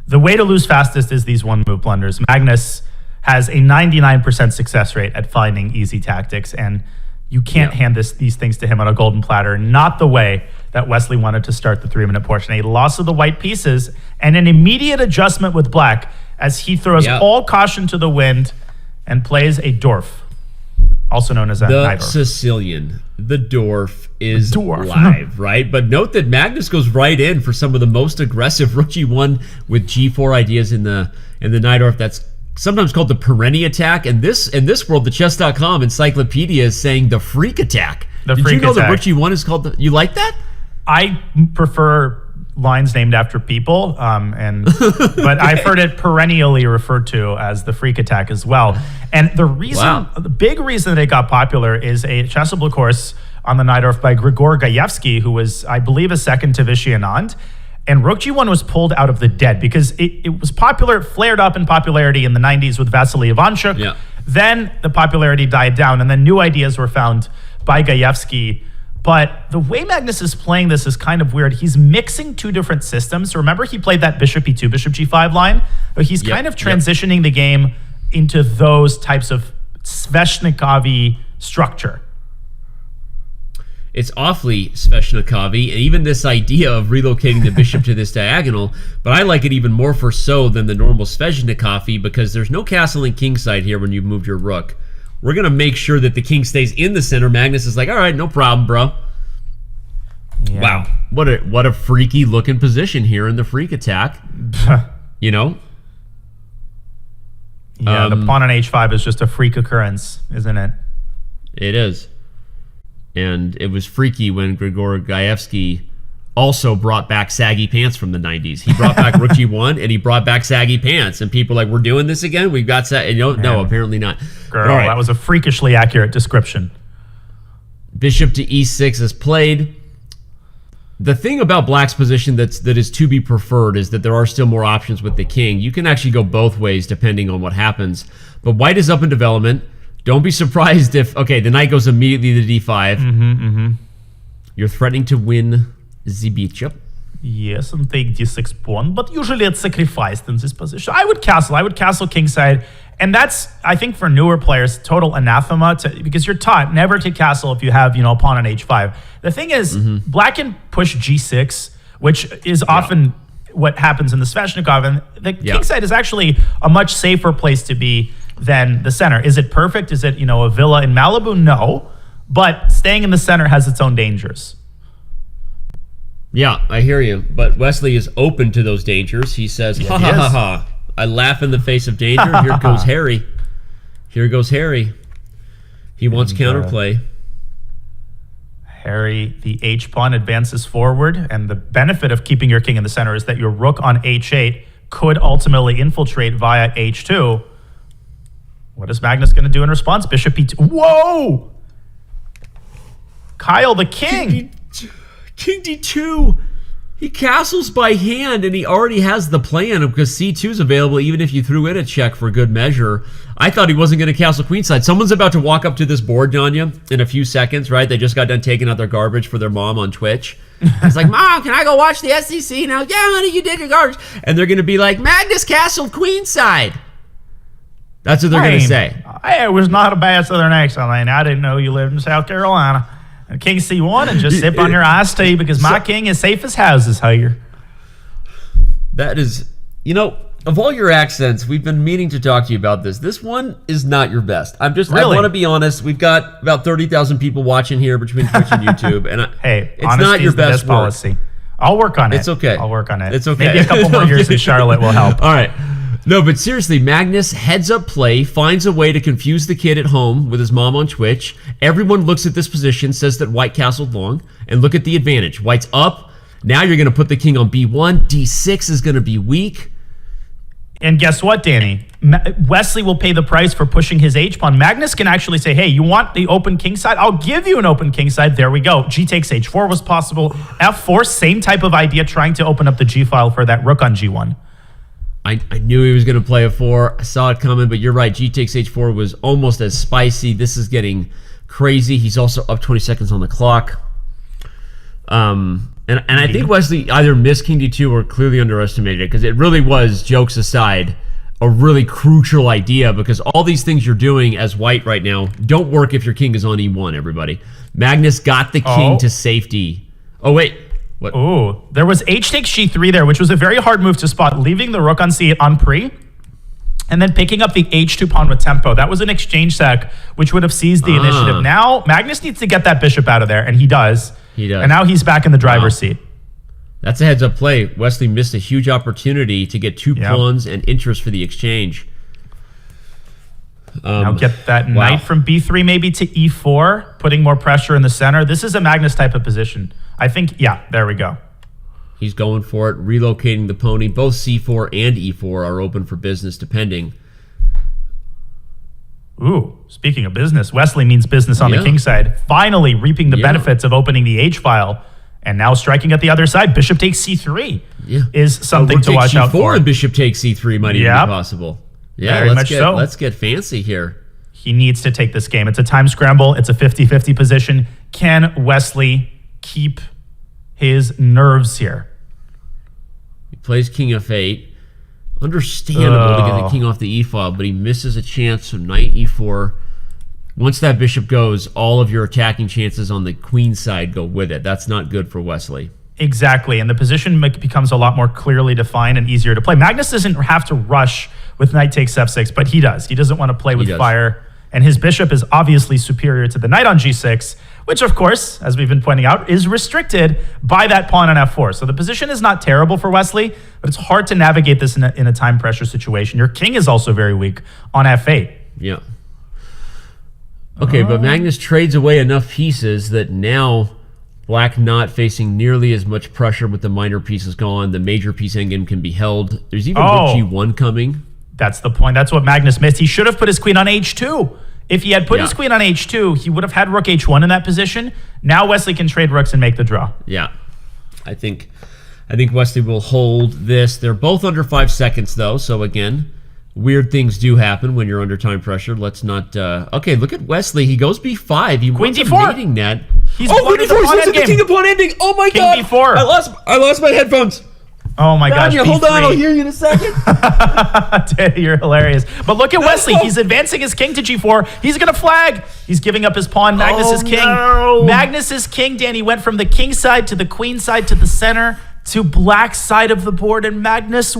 The way to lose fastest is these one-move blunders. Magnus has a 99% success rate at finding easy tactics, and you can't hand these things to him on a golden platter. Not the way that Wesley wanted to start the 3-minute portion. A loss of the white pieces and an immediate adjustment with black as he throws all caution to the wind and plays a dwarf, also known as a the Sicilian. The dwarf is live, right? But note that Magnus goes right in for some of the most aggressive rook g1 with g4 ideas in the knight dwarf. That's sometimes called the perenni attack. And in this world, the chess.com encyclopedia is saying the freak attack. Did you know that rook g1 is called you like that? I prefer lines named after people, but I've heard it perennially referred to as the freak attack as well. And the reason, the big reason that it got popular is a chessable course on the Najdorf by Grigor Gajewski, who was, I believe, a second to Vichy Anand. And rook g1 was pulled out of the dead because it was popular, flared up in popularity in the 90s with Vasily Ivanchuk. Yeah. Then the popularity died down, and then new ideas were found by Gajewski. But the way Magnus is playing this is kind of weird. He's mixing two different systems. Remember, he played that bishop e2, bishop g5 line? But he's kind of transitioning the game into those types of Sveshnikov-y structure. It's awfully Sveshnikov-y, and even this idea of relocating the bishop to this diagonal, but I like it even more for so than the normal Sveshnikov-y because there's no castling kingside here when you've moved your rook. We're going to make sure that the king stays in the center. Magnus is like, all right, no problem, bro. Yeah. Wow. What a freaky looking position here in the freak attack. You know? Yeah, the pawn on h5 is just a freak occurrence, isn't it? It is. And it was freaky when Grigor Gajewski also brought back saggy pants from the 90s. He brought back rook g1 and he brought back saggy pants. And people are like, we're doing this again? We've got no, apparently not. Girl, that was a freakishly accurate description. Bishop to e6 is played. The thing about black's position that is to be preferred is that there are still more options with the king. You can actually go both ways depending on what happens. But white is up in development. Don't be surprised if, the knight goes immediately to d5. You're threatening to win the bishop. Yes, and take d6 pawn, but usually it's sacrificed in this position. I would castle kingside, and that's, I think, for newer players, total anathema, because you're taught never to castle if you have, a pawn on h5. The thing is, black can push g6, which is often what happens in the Sveshnikov, and the kingside is actually a much safer place to be than the center. Is it perfect? Is it, a villa in Malibu? No, but staying in the center has its own dangers. Yeah, I hear you. But Wesley is open to those dangers. He says, ha ha ha ha. I laugh in the face of danger. Here goes Harry. Here goes Harry. He wants counterplay. Harry, the h-pawn advances forward, and the benefit of keeping your king in the center is that your rook on h8 could ultimately infiltrate via h2. What is Magnus going to do in response? Bishop e2. Whoa! Kyle, the king! King d2. He castles by hand, and he already has the plan because c2 is available even if you threw in a check for good measure. I thought he wasn't going to castle queenside. Someone's about to walk up to this board, Janya, in a few seconds, right? They just got done taking out their garbage for their mom on Twitch. It's like, Mom, can I go watch the SEC now? Yeah, honey, you did your garbage. And they're going to be like, Magnus castled queenside. That's what they're going to say. It was not a bad southern accent. I didn't know you lived in South Carolina. King c1 and just sip on your iced tea because my king is safe as houses here. That is, of all your accents, we've been meaning to talk to you about this. This one is not your best. I want to be honest. We've got about 30,000 people watching here between Twitch and YouTube, and it's not your best policy. I'll work on it. It's okay. I'll work on it. It's okay. Maybe a couple more years in Charlotte will help. All right. No, but seriously, Magnus heads up play, finds a way to confuse the kid at home with his mom on Twitch. Everyone looks at this position, says that white castled long, and look at the advantage. White's up. Now you're going to put the king on b1. d6 is going to be weak. And guess what, Danny? Wesley will pay the price for pushing his h-pawn. Magnus can actually say, hey, you want the open kingside? I'll give you an open kingside. There we go. G takes h4 was possible. f4, same type of idea, trying to open up the g-file for that rook on g1. I knew he was going to play a 4. I saw it coming, but you're right. G takes h4 was almost as spicy. This is getting crazy. He's also up 20 seconds on the clock. And I think Wesley either missed king d2 or clearly underestimated it, because it really was, jokes aside, a really crucial idea, because all these things you're doing as white right now don't work if your king is on e1, everybody. Magnus got the king to safety. Oh, wait. What? Oh, there was h takes g3 there, which was a very hard move to spot, leaving the rook on c8 on pre, and then picking up the h2 pawn with tempo. That was an exchange sec, which would have seized the initiative. Now, Magnus needs to get that bishop out of there, and he does. He does. And now he's back in the driver's seat. That's a heads-up play. Wesley missed a huge opportunity to get 2 pawns and interest for the exchange. Now get that knight from b3 maybe to e4, putting more pressure in the center. This is a Magnus type of position. I think, yeah, there we go. He's going for it, relocating the pony. Both c4 and e4 are open for business, depending. Ooh, speaking of business, Wesley means business on the king side. Finally reaping the benefits of opening the h-file. And now striking at the other side, bishop takes c3 is something to watch out for. And bishop takes c3 might even be possible. Yeah, let's get fancy here. He needs to take this game. It's a time scramble. It's a 50-50 position. Can Wesley keep his nerves here? He plays king f8. Understandable to get the king off the e-file, but he misses a chance, so knight e4. Once that bishop goes, all of your attacking chances on the queen side go with it. That's not good for Wesley. Exactly, and the position becomes a lot more clearly defined and easier to play. Magnus doesn't have to rush with knight takes f6, but he does. He doesn't want to play with fire, and his bishop is obviously superior to the knight on g6, which, of course, as we've been pointing out, is restricted by that pawn on f4. So the position is not terrible for Wesley, but it's hard to navigate this in a time pressure situation. Your king is also very weak on f8. Yeah. Okay, but Magnus trades away enough pieces that now black not facing nearly as much pressure with the minor pieces gone. The major piece endgame can be held. There's even rook g1 coming. That's the point. That's what Magnus missed. He should have put his queen on h2. If he had put his queen on h2, he would have had rook h1 in that position. Now Wesley can trade rooks and make the draw. Yeah. I think Wesley will hold this. They're both under 5 seconds, though, so again, weird things do happen when you're under time pressure. Let's not... okay, look at Wesley. He goes b5. He queen wants d4. a mating net. He's queen d4. He's losing the king upon ending. Oh my god. King d4. I lost my headphones. Oh my gosh. Hold on. I'll hear you in a second. You're hilarious. But look at Wesley. He's advancing his king to g4. He's going to flag. He's giving up his pawn. Magnus is king. No. Magnus is king, Danny. Went from the king side to the queen side to the center to black side of the board, and Magnus